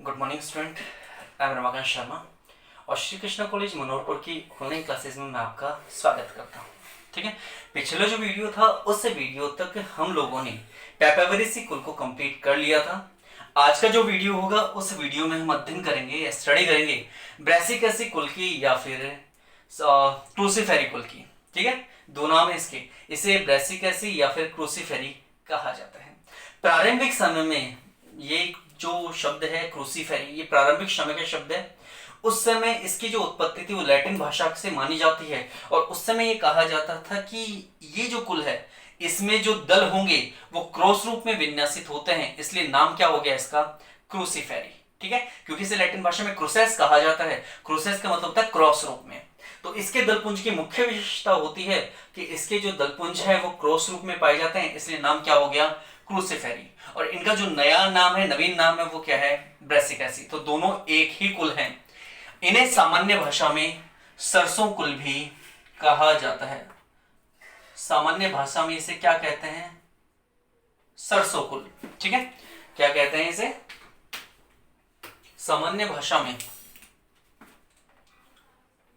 Good morning student, I am Ramakant Sharma और Shri Krishna college Manoharpur की online classes में मैं आपका स्वागत करता हूँ। ठीक है, पिछला जो वीडियो था उस वीडियो तक हम लोगों ने पैपावेरिसी कुल को कंप्लीट कर लिया था। आज का जो वीडियो होगा उस वीडियो में हम अध्ययन करेंगे या स्टडी करेंगे ब्रैसिकेसी कुल की या फिर क्रूसीफेरी कुल की। ठीक है, दो नाम है इसके, इसे ब्रैसिकेसी या फिर क्रूसीफेरी कहा जाता है। प्रारंभिक समय में ये जो शब्द है क्रूसीफेरी, ये प्रारंभिक समय का शब्द है। उस समय इसकी जो उत्पत्ति थी वो लैटिन भाषा से मानी जाती है और उस समय ये कहा जाता था कि ये जो कुल है इसमें जो दल होंगे वो क्रॉस रूप में विन्यासित होते हैं, इसलिए नाम क्या हो गया इसका, क्रूसीफेरी। ठीक है, क्योंकि इसे लैटिन भाषा में क्रूसेस कहा जाता है। क्रूसेस का मतलब होता है क्रॉस रूप में। तो इसके दलपुंज की मुख्य विशेषता होती है कि इसके जो दलपुंज है वो क्रॉस रूप में पाए जाते हैं, इसलिए नाम क्या हो गया, क्रूसीफेरी। और इनका जो नया नाम है, नवीन नाम है, वो क्या है, ब्रैसिकेसी। तो दोनों एक ही कुल हैं। इन्हें सामान्य भाषा में सरसों कुल भी कहा जाता है। सामान्य भाषा में इसे क्या कहते हैं, सरसों कुल। ठीक है, क्या कहते हैं इसे, सामान्य भाषा में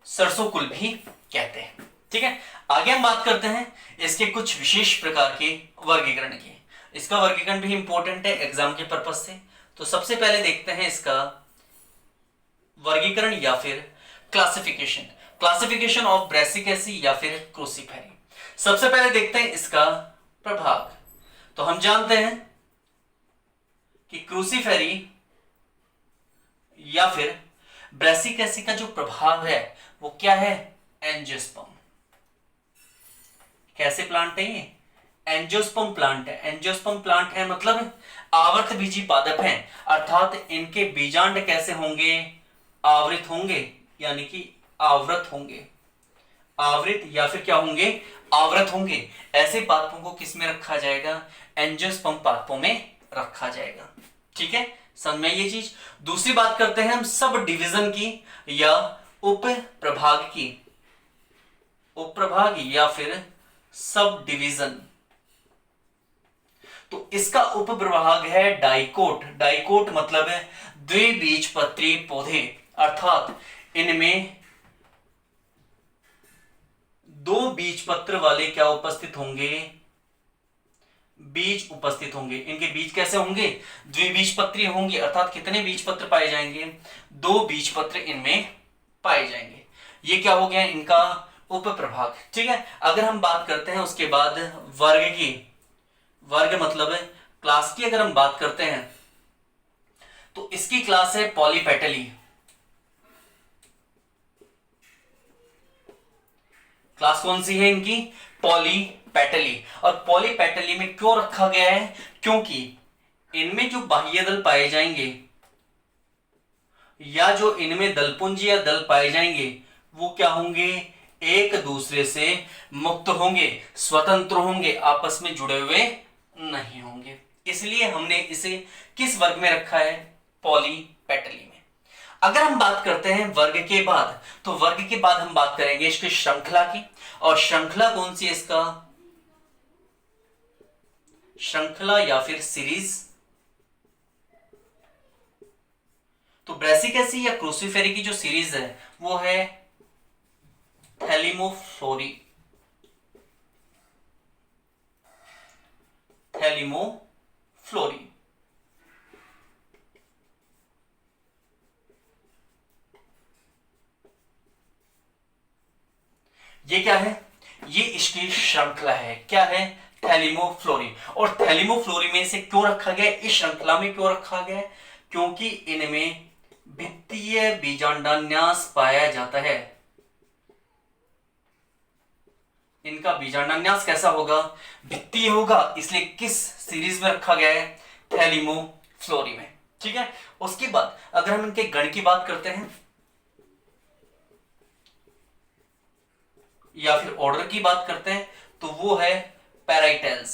सरसों कुल भी कहते हैं। ठीक है, आगे हम बात करते हैं इसके कुछ विशेष प्रकार के वर्गीकरण की। इसका वर्गीकरण भी इंपॉर्टेंट है एग्जाम के पर्पज से। तो सबसे पहले देखते हैं इसका वर्गीकरण या फिर क्लासिफिकेशन, क्लासिफिकेशन ऑफ ब्रैसिकेसी या फिर क्रूसीफेरी। सबसे पहले देखते हैं इसका प्रभाग। तो हम जानते हैं कि क्रूसीफेरी या फिर ब्रैसिकेसी का जो प्रभाव है वो क्या है, एंजियोस्पर्म। कैसे प्लांट है ये, एंजियोस्पर्म प्लांट है। एंजियोस्पर्म प्लांट है मतलब आवर्त बीजी पादप हैं, अर्थात इनके बीजांड कैसे होंगे, आवृत होंगे, यानी कि आवृत होंगे, आवृत या फिर क्या होंगे, आवृत होंगे। ऐसे पादपों को किस में रखा जाएगा, एंजियोस्पर्म पादपों में रखा जाएगा। ठीक है, समझ में ये चीज। दूसरी बात करते हैं हम सब डिवीजन की या उप प्रभाग की, उप प्रभाग या फिर सब डिवीजन। तो इसका उप प्रभाग है डाइकोट। डाइकोट मतलब है द्विबीजपत्री पौधे, अर्थात इनमें दो बीजपत्र वाले क्या उपस्थित होंगे, बीज उपस्थित होंगे। इनके बीज कैसे होंगे, द्विबीजपत्री होंगे, अर्थात कितने बीजपत्र पाए जाएंगे, दो बीजपत्र इनमें पाए जाएंगे। ये क्या हो गया इनका उप प्रभाग। ठीक है, अगर हम बात करते हैं उसके बाद वर्ग की, वर्ग मतलब है क्लास की, अगर हम बात करते हैं तो इसकी क्लास है पॉलीपेटली। क्लास कौन सी है इनकी, पॉलीपेटली। और पॉलीपेटली में क्यों रखा गया है, क्योंकि इनमें जो बाह्य दल पाए जाएंगे या जो इनमें दलपुंज या दल पाए जाएंगे वो क्या होंगे, एक दूसरे से मुक्त होंगे, स्वतंत्र होंगे, आपस में जुड़े हुए नहीं होंगे। इसलिए हमने इसे किस वर्ग में रखा है, पॉलीपेटली में। अगर हम बात करते हैं वर्ग के बाद, तो वर्ग के बाद हम बात करेंगे इसकी श्रृंखला की। और श्रृंखला कौन सी है इसका, श्रृंखला या फिर सीरीज। तो ब्रैसिकेसी या क्रूसीफेरी की जो सीरीज है वो है थैलिमोफ्लोरी, थैलिमोफ्लोरी। ये क्या है, ये इसकी श्रृंखला है, क्या है, थैलिमोफ्लोरी। और थैलिमोफ्लोरी में इसे क्यों रखा गया, इस श्रृंखला में क्यों रखा गया, क्योंकि इनमें भित्तीय बीजांडान्यास पाया जाता है। इनका बीजांडान्यास कैसा होगा, भित्तीय होगा, इसलिए किस सीरीज में रखा गया है, थैलिमोफ्लोरी में। ठीक है, उसके बाद अगर हम इनके गण की बात करते हैं या फिर ऑर्डर की बात करते हैं तो वो है पैराइटल्स।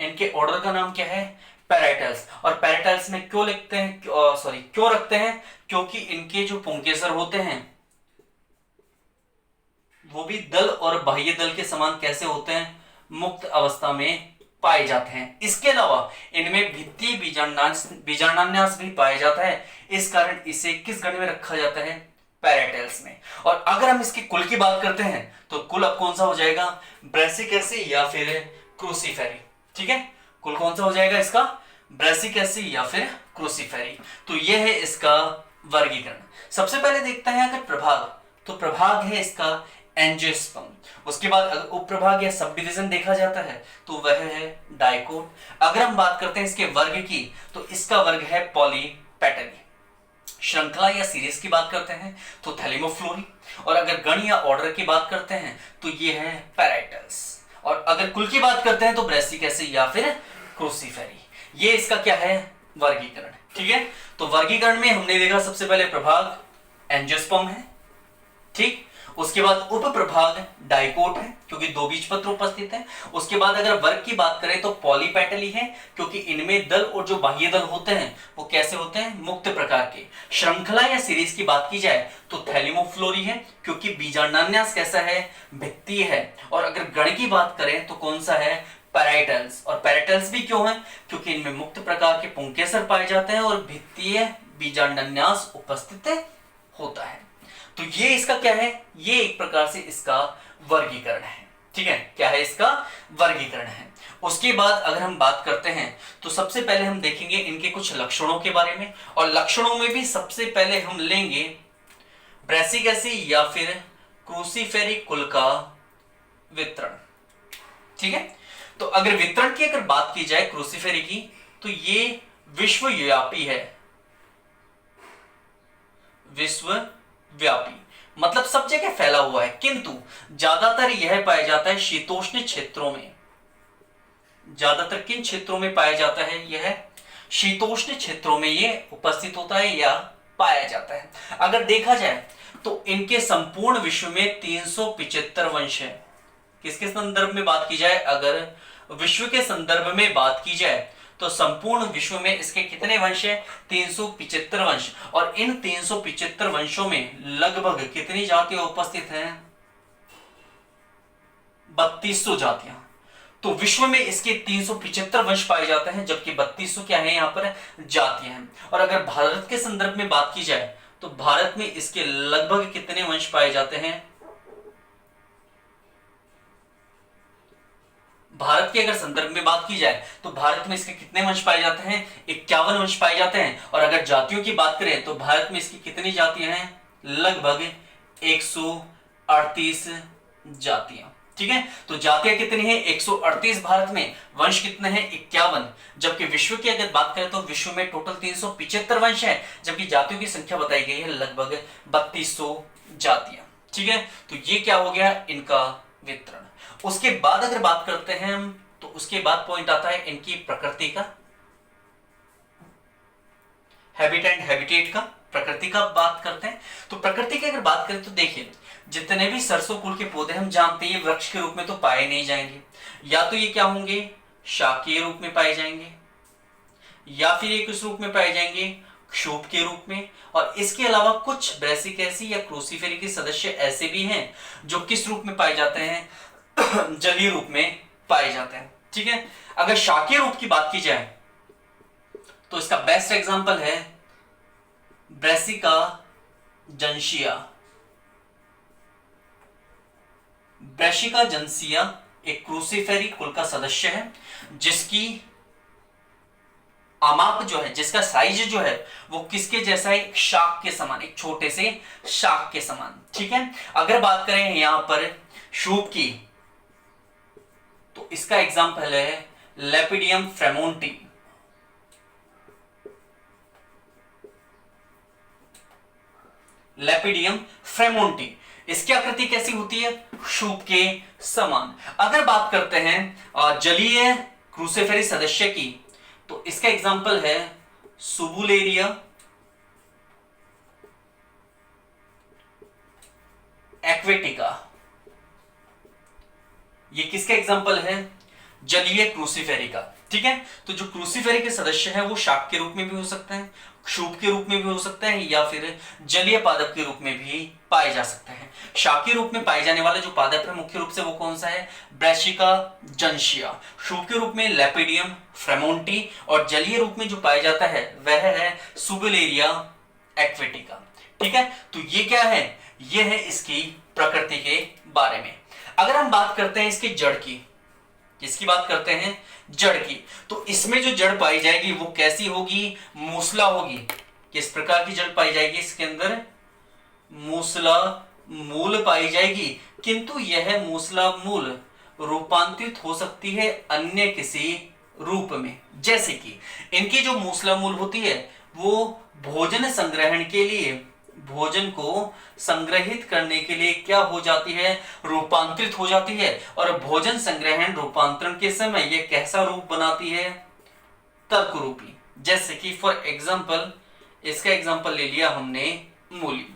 इनके ऑर्डर का नाम क्या है, पैराइटल्स। और पैराइटल्स में क्यों लिखते हैं, क्यों रखते हैं, क्योंकि इनके जो पुंकेसर होते हैं वो भी दल और बाह्य दल के समान कैसे होते हैं, मुक्त अवस्था में पाए जाते हैं। इसके अलावा इनमें भित्तीय बीजांडान्यास भी पाया जाता है। इस कारण इसे किस गण में रखा जाता है? पैराटेल्स में। और अगर हम इसके कुल की बात करते हैं तो कुल अब कौन सा हो जाएगा? ब्रेसिकेसी या फिर क्रूसीफेरी। ठीक है, कुल कौन सा हो जाएगा इसका? ब्रेसिकेसी या फिर क्रूसीफेरी। तो यह है इसका वर्गीकरण। सबसे पहले देखते हैं अगर प्रभाग, तो प्रभाग है इसका एंजियोस्पर्म। उसके बाद अगर उपप्रभाग या सब डिवीजन देखा जाता है तो वह है डाइकोट। अगर हम बात करते हैं इसके वर्ग की तो इसका वर्ग है पॉलीपेटली। श्रृंखला या सीरीज की बात करते हैं तो थैलेमोफ्लोरी। और अगर गण या ऑर्डर की बात करते हैं तो ये है पैराइटल्स। और अगर कुल की बात करते हैं तो ब्रेसिकेसी या फिर क्रूसीफेरी। ये इसका क्या है? वर्गीकरण। ठीक है, तो वर्गीकरण में हमने देखा सबसे पहले प्रभाग एंजियोस्पर्म है। ठीक, उसके बाद उप प्रभाग डाइकोट है क्योंकि दो बीजपत्र उपस्थित है। उसके बाद अगर वर्ग की बात करें तो पॉलीपेटली है क्योंकि इनमें दल और जो बाह्य दल होते हैं वो कैसे होते हैं? मुक्त प्रकार के। श्रृंखला या सीरीज की बात की जाए तो थैलेमोफ्लोरी है क्योंकि बीजांडान्यास कैसा है? भित्तीय है। और अगर गण की बात करें तो कौन सा है? पैराइटल्स। और पैराइटल्स भी क्यों है? क्योंकि इनमें मुक्त प्रकार के पुंकेसर पाए जाते हैं और भित्तीय बीजांडान्यास उपस्थित होता है। तो ये इसका क्या है? ये एक प्रकार से इसका वर्गीकरण है। ठीक है, क्या है? इसका वर्गीकरण है। उसके बाद अगर हम बात करते हैं तो सबसे पहले हम देखेंगे इनके कुछ लक्षणों के बारे में। और लक्षणों में भी सबसे पहले हम लेंगे ब्रेसिकेसी या फिर क्रूसीफेरी कुल का वितरण। ठीक है, तो अगर वितरण की अगर बात की जाए क्रूसीफेरी की तो ये विश्वव्यापी है। विश्वव्यापी मतलब सब जगह फैला हुआ है, किंतु ज्यादातर यह पाया जाता है शीतोष्ण क्षेत्रों में। ज्यादातर किन क्षेत्रों में पाया जाता है? यह शीतोष्ण क्षेत्रों में ये उपस्थित होता है या पाया जाता है। अगर देखा जाए तो इनके संपूर्ण विश्व में 375 वंश है। किसके संदर्भ में बात की जाए? अगर विश्व के संदर्भ में बात की जाए तो संपूर्ण विश्व में इसके कितने वंश है? 375 वंश। और इन 375 वंशों में लगभग कितनी जातियां उपस्थित हैं? 3200 जातियां। तो विश्व में इसके 375 वंश पाए जाते हैं जबकि 3200 क्या है? यहां पर जातियां हैं। और अगर भारत के संदर्भ में बात की जाए तो भारत में इसके लगभग कितने वंश पाए जाते हैं? भारत के अगर संदर्भ में बात की जाए तो भारत में इसके कितने वंश पाए जाते हैं? 51 वंश पाए जाते हैं। और अगर जातियों की बात करें तो भारत में इसकी कितनी जातियां हैं? लगभग 138 जातियां। ठीक है, तो जातियां कितनी है? 138 भारत में, वंश कितने हैं? 51। जबकि विश्व की अगर बात करें तो विश्व में टोटल 375 वंश है जबकि जातियों की संख्या बताई गई है लगभग 3200 जातियां। ठीक है, तो ये क्या हो गया? इनका वितरण। उसके बाद अगर बात करते हैं हम तो उसके बाद पॉइंट आता है इनकी प्रकृति का, हैबिटेट का। प्रकृति का बात करते हैं तो प्रकृति की अगर बात करें तो देखिए जितने भी सरसों कुल के पौधे हम जानते हैं वृक्ष के रूप में तो पाए नहीं जाएंगे। या तो ये क्या होंगे? शाकीय रूप में पाए जाएंगे या फिर ये किस रूप में पाए जाएंगे? क्षोभ के रूप में। और इसके अलावा कुछ ब्रेसिकेसी या क्रूसीफेरी के सदस्य ऐसे भी हैं जो किस रूप में पाए जाते हैं? जलीय रूप में पाए जाते हैं। ठीक है, अगर शाकीय रूप की बात की जाए तो इसका बेस्ट एग्जांपल है ब्रेसिका जंशिया। ब्रेसिका जंशिया एक क्रूसीफेरी कुल का सदस्य है जिसकी आमाप जो है, जिसका साइज जो है वो किसके जैसा है? एक शाक के समान, एक छोटे से शाक के समान। ठीक है, अगर बात करें यहां पर शुभ की तो इसका एग्जाम्पल है लेपिडियम फ्रेमोंटी। लेपिडियम फ्रेमोंटी, इसकी आकृति कैसी होती है? शुभ के समान। अगर बात करते हैं जलीय क्रूसीफेरी सदस्य की तो इसका एग्जाम्पल है सुबुलेरिया एक्वेटिका। ये किसका एग्जाम्पल है? जलीय क्रूसीफेरी का। ठीक है, तो जो क्रूसीफेरी के सदस्य हैं वो शाक के रूप में भी हो सकते हैं, क्षूप के रूप में भी हो सकते हैं, या फिर जलीय पादप के रूप में भी पाए जा सकते हैं। शाकीय रूप में पाए जाने वाला जो पादप है मुख्य रूप से वो कौन सा है? ब्रैसिका जंशिया। क्षूप के रूप में लेपिडियम फ्रेमोंटी, और जलीय रूप में जो पाया जाता है वह है सुबेलेरिया एक्वेटिका। ठीक है, तो ये क्या है? ये है इसकी प्रकृति के बारे में। अगर हम बात करते हैं इसके जड़ की, किसकी बात करते हैं? जड़ की। तो इसमें जो जड़ पाई जाएगी वो कैसी होगी? मूसला होगी। किस प्रकार की जड़ पाई जाएगी इसके अंदर? मूसला मूल पाई जाएगी, किंतु यह मूसला मूल रूपांतरित हो सकती है अन्य किसी रूप में। जैसे कि इनकी जो मूसला मूल होती है वो भोजन संग्रहण के लिए, भोजन को संग्रहित करने के लिए क्या हो जाती है? रूपांतरित हो जाती है। और भोजन संग्रहण रूपांतरण के समय यह कैसा रूप बनाती है? तर्क रूपी। जैसे कि फॉर एग्जाम्पल, इसका एग्जाम्पल ले लिया हमने मूली।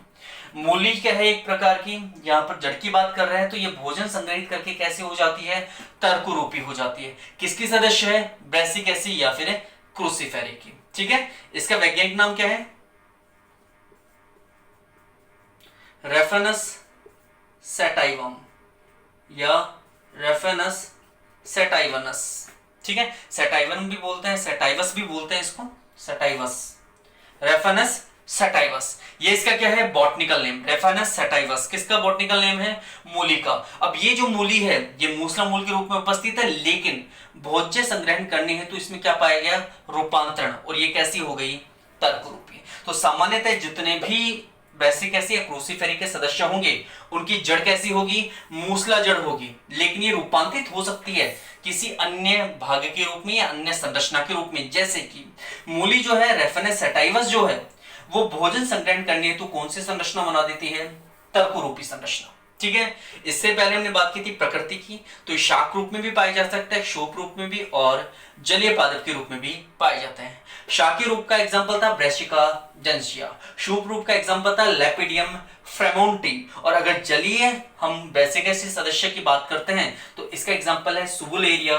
मूली क्या है? एक प्रकार की, यहाँ पर जड़ की बात कर रहे हैं, तो ये भोजन संग्रहित करके कैसे हो जाती है? तर्क रूपी हो जाती है। किसकी सदस्य है? ब्रैसिकेसी या फिर क्रूसीफेरी की। ठीक है, इसका वैज्ञानिक नाम क्या है? रेफेनस सेटाइवम या रेफेनस सेटाइवनस। ठीक है, सेटाइवन भी बोलते हैं, सेटाइवस भी बोलते हैं इसको, सेटाइवस, रेफेनस सेटाइवस। ये इसका क्या है? Botanical name. रेफेनस सेटाइवस किसका बॉटनिकल नेम है? मूली का। अब ये जो मूली है ये मूसला मूल के रूप में उपस्थित है, लेकिन भोज्य संग्रहण करने हेतु तो इसमें क्या पाया गया? रूपांतरण, और ये कैसी हो गई? तर्क रूपी। तो सामान्यतः जितने भी ब्रैसिकेसी या क्रूसीफेरी के सदस्य होंगे उनकी जड़ कैसी होगी? मूसला जड़ होगी, लेकिन ये रूपांतरित हो सकती है किसी अन्य भाग के रूप में या अन्य संरचना के रूप में। जैसे कि मूली जो है, रेफेनस सेटाइवस जो है, वो भोजन संग्रहण करने हेतु कौन सी संरचना बना देती है? तर्क रूपी संरचना। ठीक है, इससे पहले हमने बात की थी प्रकृति की, तो ये शाक रूप में भी पाया जा सकता है, क्षोभ रूप में भी, और जलीय पादप के रूप में भी पाए जाते हैं। शाकीय रूप का एग्जांपल था ब्रैसिका जंशिया, क्षोभ रूप का एग्जांपल था लेपिडियम फ्रेमोंटी, और अगर जलीय हम ब्रैसिकेसी सदस्य की बात करते हैं तो इसका एग्जांपल है सुबुलेरिया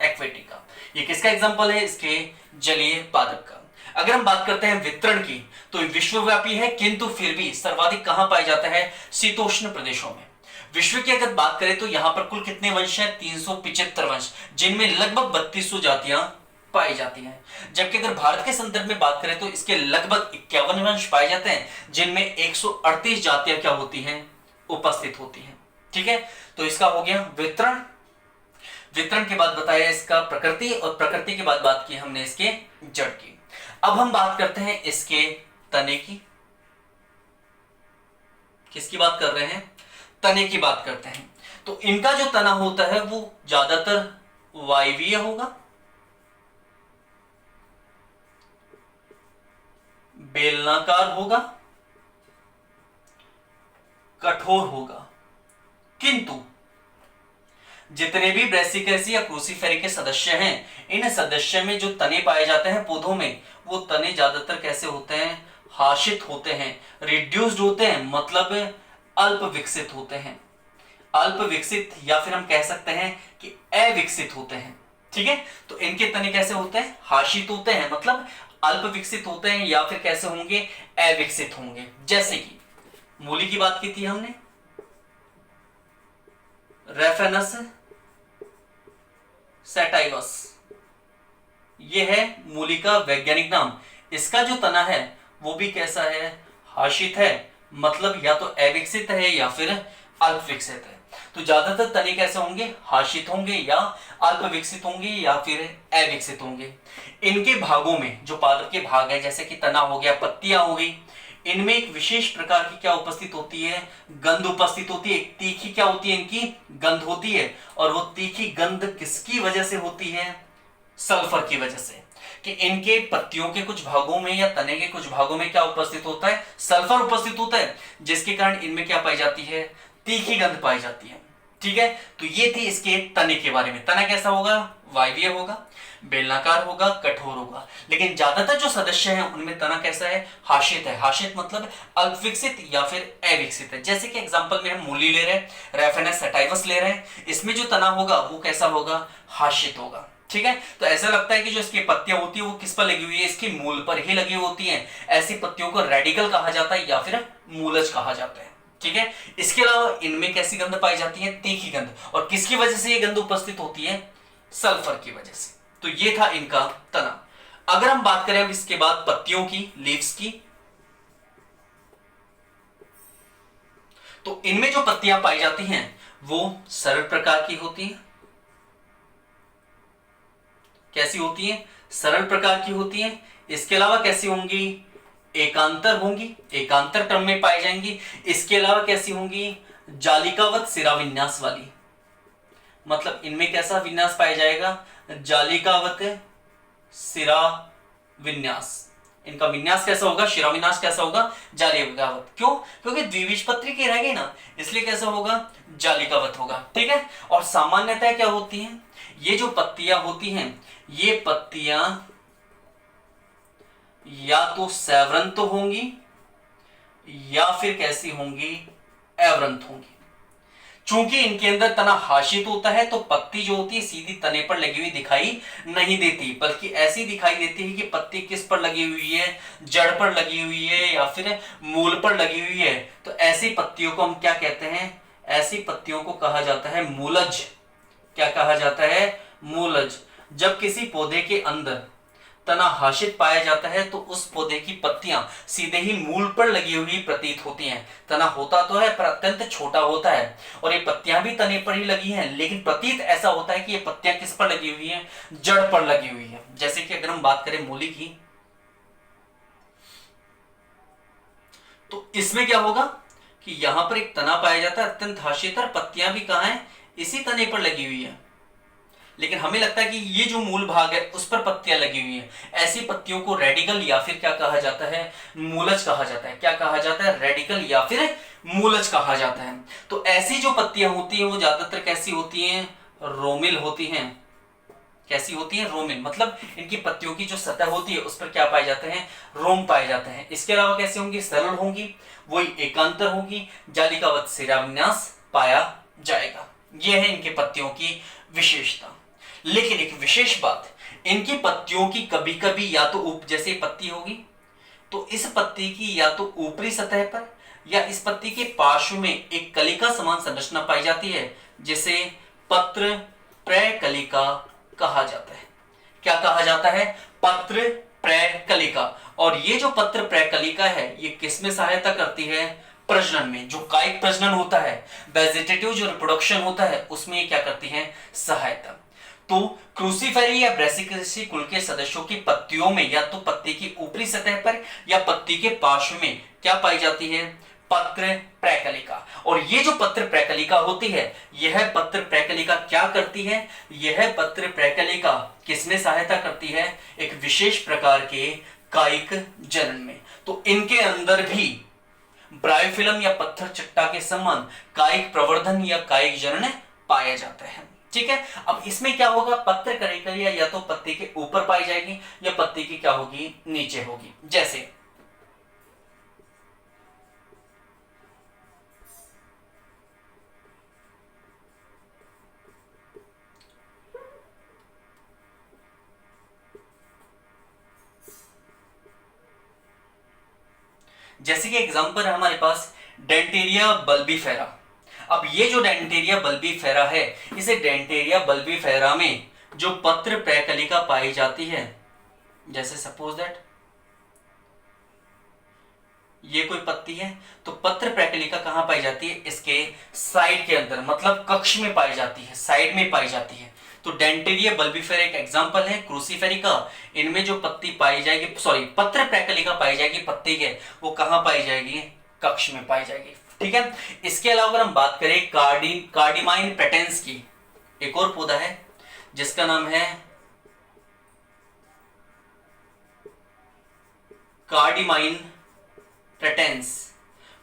एक्वेटिका। ये किसका एग्जांपल है? इसके जलीय पादप का। अगर हम बात करते हैं वितरण की, तो विश्वव्यापी है, किंतु फिर भी सर्वाधिक कहां पाया जाता है? शीतोष्ण प्रदेशों में। विश्व की अगर बात करें तो यहां पर कुल कितने वंश हैं? 375 वंश, जिनमें लगभग 3200 जातियां पाई जाती हैं। जबकि अगर भारत के संदर्भ में बात करें तो इसके लगभग 51 वंश पाए जाते हैं, जिनमें 138 जातियां क्या होती हैं? उपस्थित होती हैं। ठीक है, तो इसका हो गया वितरण। वितरण के बाद बताया इसका प्रकृति, और प्रकृति के बाद बात की हमने इसके जड़ की। अब हम बात करते हैं इसके तने की। किसकी बात कर रहे हैं? तने की बात करते हैं। तो इनका जो तना होता है वो ज्यादातर वायवीय होगा, बेलनाकार होगा, कठोर होगा, किंतु जितने भी ब्रैसिकेसी या क्रूसीफेरी के सदस्य हैं, इन सदस्य में जो तने पाए जाते हैं पौधों में, वो तने ज्यादातर कैसे होते हैं? हाशित होते हैं, रिड्यूस्ड होते हैं, मतलब अल्प विकसित होते हैं। अल्प विकसित, या फिर हम कह सकते हैं कि अविकसित होते हैं। ठीक है, तो इनके तने कैसे होते हैं? हाशित होते हैं, मतलब अल्प विकसित होते हैं, या फिर कैसे होंगे? अविकसित होंगे। जैसे कि मूली की बात की थी हमने, रेफेनस सेटाइवस, ये है मूली का वैज्ञानिक नाम। इसका जो तना है वो भी कैसा है? हाशित है, मतलब या तो अविकसित है या फिर अल्प विकसित है। तो ज्यादातर तने कैसे होंगे? हाशित होंगे, या अल्प विकसित होंगे, या फिर अविकसित होंगे। इनके भागों में जो पादप के भाग है, जैसे कि तना हो गया, पत्तियां हो गई, इनमें एक विशेष प्रकार की क्या उपस्थित होती है? गंध उपस्थित होती है। तीखी क्या होती है? इनकी गंध होती है। और वो तीखी गंध किसकी वजह से होती है? सल्फर की वजह से। कि इनके पत्तियों के कुछ भागों में या तने के कुछ भागों में क्या उपस्थित होता है? सल्फर उपस्थित होता है, जिसके कारण इनमें क्या पाई जाती है? तीखी गंध पाई जाती है। ठीक है, तो ये थी इसके तने के बारे में। तना कैसा होगा? वायवीय होगा, बेलनाकार होगा, कठोर होगा। लेकिन ज्यादातर जो सदस्य हैं उनमें तना कैसा है? हाशित है। हाशित मतलब अल्पविकसित या फिर अविकसित है। जैसे कि एग्जांपल में हम मूली ले रहे हैं, रेफेनस सटाइवस ले रहे हैं, इसमें जो तना होगा वो कैसा होगा? हाशित होगा। ठीक है, तो ऐसा लगता है कि जो इसकी पत्तियां होती है वो किस पर लगी हुई है? इसकी मूल पर ही लगी होती हैं। ऐसी पत्तियों को रेडिकल कहा जाता है या फिर मूलज कहा जाता है। ठीक है, इसके अलावा इनमें कैसी गंध पाई जाती है? तीखी गंध। और किसकी वजह से ये गंध उपस्थित होती है? सल्फर की वजह से। तो ये था इनका तना। अगर हम बात करें अब इसके बाद पत्तियों की, लीव्स की, तो इनमें जो पत्तियां पाई जाती हैं वो सरल प्रकार की होती हैं। कैसी होती हैं? सरल प्रकार की होती हैं। इसके अलावा कैसी होंगी? एकांतर होंगी, एकांतर क्रम में पाई जाएंगी। इसके अलावा कैसी होंगी? जालिकावत सिरा विन्यास वाली। मतलब इनमें कैसा विन्यास पाया जाएगा? जालिकावत सिरा विन्यास। इनका विन्यास कैसा होगा? शिरा विन्यास कैसा होगा? जालिकावत। क्यों? क्योंकि द्विबीजपत्री के रह गए ना, इसलिए कैसा होगा? जालिकावत होगा। ठीक है, और सामान्यतः क्या होती हैं? ये जो पत्तियां होती हैं, ये पत्तियां या तो सैवरंत होंगी या फिर कैसी होंगी? अवरंत होंगी। चूंकि इनके अंदर तना हाशित होता है तो पत्ती जो होती है सीधी तने पर लगी हुई दिखाई नहीं देती, बल्कि ऐसी दिखाई देती है कि पत्ती किस पर लगी हुई है? जड़ पर लगी हुई है या फिर मूल पर लगी हुई है। तो ऐसी पत्तियों को हम क्या कहते हैं? ऐसी पत्तियों को कहा जाता है मूलज। क्या कहा जाता है? मूलज। जब किसी पौधे के अंदर तना हाशित पाया जाता है तो उस पौधे की पत्तियां सीधे ही मूल पर लगी हुई प्रतीत होती हैं। तना होता तो है पर अत्यंत छोटा होता है, और ये पत्तियां भी तने पर ही लगी हैं, लेकिन प्रतीत ऐसा होता है कि ये पत्तियां किस पर लगी हुई हैं? जड़ पर लगी हुई है। जैसे कि अगर हम बात करें मूली की, तो इसमें क्या होगा कि यहां पर एक तना पाया जाता है अत्यंत हाशित, और पत्तियां भी कहां है? इसी तने पर लगी हुई है। लेकिन हमें लगता है कि ये जो मूल भाग है उस पर पत्तियां लगी हुई हैं। ऐसी पत्तियों को रेडिकल या फिर क्या कहा जाता है? मूलज कहा जाता है। क्या कहा जाता है? रेडिकल या फिर मूलज कहा जाता है। तो ऐसी जो पत्तियां होती हैं वो ज्यादातर कैसी होती हैं? रोमिल होती हैं। कैसी होती है? रोमिल। मतलब इनकी पत्तियों की जो सतह होती है उस पर क्या पाए जाते हैं? रोम पाए जाते हैं। इसके अलावा कैसे होंगी? सरल होंगी, वही एकांतर होंगी, जालिकावत शिराविन्यास पाया जाएगा। यह है इनके पत्तियों की विशेषता। लेकिन एक विशेष बात, इनकी पत्तियों की कभी कभी या तो जैसे पत्ती होगी तो इस पत्ती की या तो ऊपरी सतह पर या इस पत्ती के पार्श्व में एक कलिका समान संरचना पाई जाती है, जिसे पत्र प्रकलिका कहा जाता है। क्या कहा जाता है? पत्र प्रकलिका। और ये जो पत्र प्रकलिका है ये किसमें सहायता करती है? प्रजनन में। जो कायिक प्रजनन होता है, वेजिटेटिव जो रिप्रोडक्शन होता है, उसमें ये क्या करती है? सहायता। तो क्रूसीफेरी या ब्रेसिकेसी कुल के सदस्यों की पत्तियों में या तो पत्ती की ऊपरी सतह पर या पत्ती के पार्श्व में क्या पाई जाती है? पत्र प्रकलिका। और ये जो पत्र प्रकलिका होती है, यह पत्र प्रकलिका क्या करती है? यह पत्र प्रकलिका किसमें सहायता करती है? एक विशेष प्रकार के कायिक जनन में। तो इनके अंदर भी ब्रायोफिलम या पत्थर चट्टा के समान कायिक प्रवर्धन या कायिक जनन पाया जाता है। ठीक है, अब इसमें क्या होगा? पत्र कलिका या तो पत्ती के ऊपर पाई जाएगी या पत्ती की क्या होगी? नीचे होगी। जैसे जैसे कि एग्जांपल है हमारे पास डेंटेरिया बल्बीफेरा। अब ये जो डेंटेरिया बल्बीफेरा है, इसे डेंटेरिया बल्बीफेरा में जो पत्र प्रकलिका पाई जाती है, जैसे सपोज दैट ये कोई पत्ती है, तो पत्र प्रकलिका कहां पाई जाती है? इसके साइड के अंदर, मतलब कक्ष में पाई जाती है, साइड में पाई जाती है। तो डेंटेरिया बल्बीफेरा एक एग्जांपल है क्रूसीफेरी का। इनमें जो पत्ती पाई जाएगी, सॉरी पत्र प्रकलिका पाई जाएगी पत्ती के, वो कहां पाई जाएगी? कक्ष में पाई जाएगी। ठीक है, इसके अलावा अगर हम बात करें कार्डिमाइन पेटेंस की, एक और पौधा है जिसका नाम है कार्डिमाइन प्रेटेंस।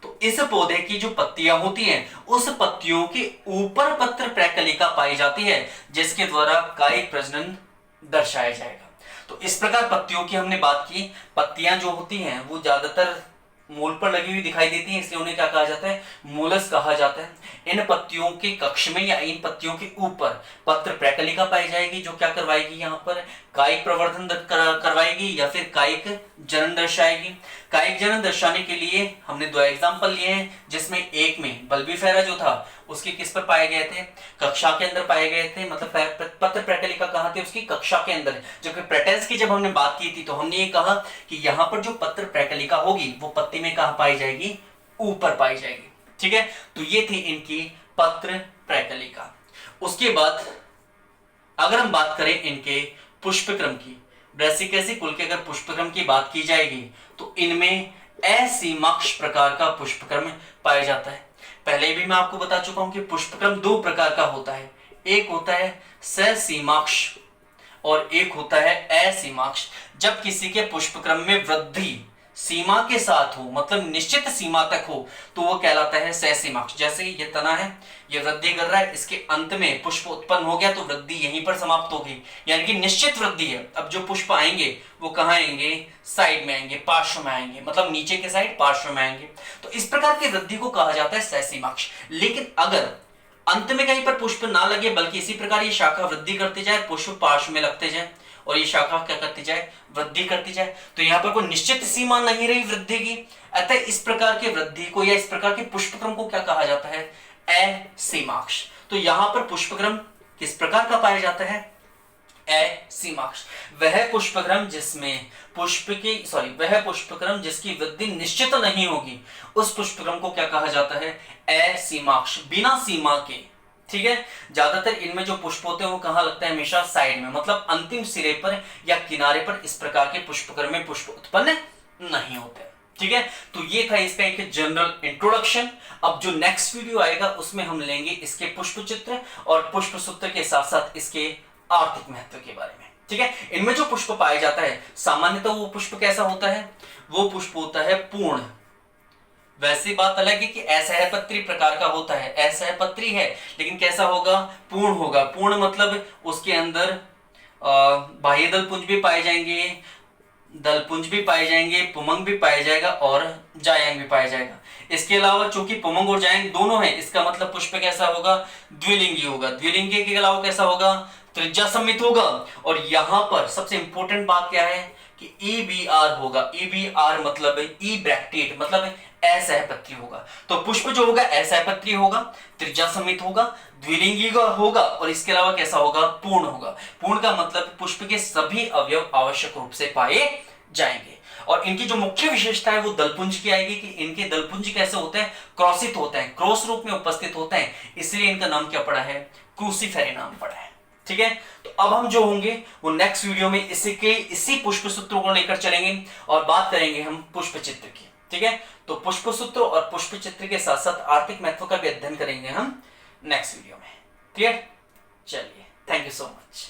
तो इस पौधे की जो पत्तियां होती हैं उस पत्तियों के ऊपर पत्र प्रैकलिका पाई जाती है, जिसके द्वारा कायिक प्रजनन दर्शाया जाएगा। तो इस प्रकार पत्तियों की हमने बात की। पत्तियां जो होती हैं वो ज्यादातर मूल पर लगी हुई दिखाई देती हैं, इसलिए उन्हें क्या कहा जाता है, मूलस कहा जाता है। इन पत्तियों के कक्ष में या इन पत्तियों के ऊपर पत्र प्रैकलिका पाई जाएगी, जो क्या करवाएगी, यहाँ पर कायिक प्रवर्धन करवाएगी या फिर कायिक जनन दर्शाएगी। कायिक जनन दर्शाने के लिए हमने दो एग्जांपल लिए हैं, जिसमें एक में बल्बीफेरा जो था उसके किस पर पाए गए थे, कक्षा के अंदर पाए गए थे, मतलब पत्र प्रैकलिका कहाँ थे, उसकी कक्षा के अंदर। जबकि प्रेटेंस की जब हमने बात की थी तो हमने ये कहा कि यहाँ पर जो पत्र प्रैकलिका होगी वो पत्ती में कहाँ पाई जाएगी, ऊपर पाई जाएगी। ठीक है, तो ये थी इनकी पत्र प्रैकलिका। उसके बाद अगर हम बात करें इनके पुष्पक्रम की, ब्रैसिकेसी कुल के अगर पुष्पक्रम की बात की जाएगी तो इनमें असीमाक्ष प्रकार का पुष्पक्रम पाया जाता है। पहले भी मैं आपको बता चुका हूं कि पुष्पक्रम दो प्रकार का होता है, एक होता है ससीमाक्ष और एक होता है असीमाक्ष। जब किसी के पुष्पक्रम में वृद्धि सीमा के साथ हो, मतलब निश्चित सीमा तक हो, तो वो कहलाता है ससीमाक्ष। जैसे ये तना है, ये वृद्धि कर रहा है, इसके अंत में पुष्प उत्पन्न हो गया तो वृद्धि यहीं पर समाप्त हो गई, यानी कि निश्चित वृद्धि है। अब जो पुष्प आएंगे वो कहाँ आएंगे, साइड में आएंगे, पार्श्व में आएंगे, मतलब नीचे के साइड पार्श्व में आएंगे। तो इस प्रकार की वृद्धि को कहा जाता है ससीमाक्ष। लेकिन अगर अंत में कहीं पर पुष्प ना लगे बल्कि इसी प्रकार ये शाखा वृद्धि करती जाए, पुष्प पार्श्व में लगते जाए और ये शाखा क्या करती जाए, वृद्धि करती जाए, तो यहाँ पर कोई निश्चित सीमा नहीं रही वृद्धि की। अतः इस प्रकार की वृद्धि को या इस प्रकार के पुष्पक्रम को क्या कहा जाता है, असीमाक्ष। तो यहाँ पर पुष्पक्रम किस प्रकार का पाया जाता है, असीमाक्ष। वह पुष्पक्रम जिसकी वृद्धि निश्चित नहीं होगी उस पुष्पक्रम को क्या कहा जाता है, असीमाक्ष, बिना सीमा के। ठीक है, ज्यादातर इनमें जो पुष्प होते हैं वो कहाँ लगते हैं, हमेशा साइड में, मतलब अंतिम सिरे पर या किनारे पर इस प्रकार के पुष्पक्रम में पुष्प उत्पन्न नहीं होते। ठीक है, तो ये था इसका एक जनरल इंट्रोडक्शन। अब जो नेक्स्ट वीडियो आएगा उसमें हम लेंगे इसके पुष्प चित्र और पुष्प सूत्र के साथ साथ इसके आर्थिक महत्व के बारे में। ठीक है, इनमें जो पुष्प पाया जाता है सामान्यतः वो पुष्प कैसा होता है, वो पुष्प होता है पूर्ण। वैसी बात अलग है कि असहपत्री प्रकार का होता है, असहपत्री है लेकिन कैसा होगा, पूर्ण होगा। पूर्ण मतलब उसके अंदर बाह्य दलपुंज भी पाए जाएंगे, दलपुंज भी पाए जाएंगे, पुमंग भी पाया जाएगा और जायंग भी पाया जाएगा। इसके अलावा चूंकि पुमंग और जायंग दोनों है, इसका मतलब पुष्प कैसा होगा, द्विलिंगी होगा। द्विलिंगी के अलावा कैसा होगा, त्रिज्या सम्मित होगा। और यहां पर सबसे इंपॉर्टेंट बात क्या है कि EBR होगा। EBR मतलब ई ब्रैक्टेट, मतलब असहपत्री होगा। तो पुष्प जो होगा असहपत्री होगा, त्रिज्या सम्मित होगा, द्विलिंगी होगा और इसके अलावा कैसा होगा, पूर्ण होगा। पूर्ण का मतलब पुष्प के सभी अवयव आवश्यक रूप से पाए जाएंगे। और इनकी जो मुख्य विशेषता है वो दलपुंज की आएगी कि इनके दलपुंज कैसे होते हैं, क्रॉसित होते हैं, क्रॉस रूप में उपस्थित होते हैं, इसलिए इनका नाम क्या पड़ा है, क्रूसीफेरी नाम पड़ा है। ठीक है, तो अब हम जो होंगे वो नेक्स्ट वीडियो में इसी पुष्प सूत्रों को लेकर चलेंगे और बात करेंगे हम पुष्प चित्र की। ठीक है, तो पुष्प सूत्र और पुष्प चित्र के साथ साथ आर्थिक महत्व का भी अध्ययन करेंगे हम नेक्स्ट वीडियो में। क्लियर, चलिए, थैंक यू सो मच।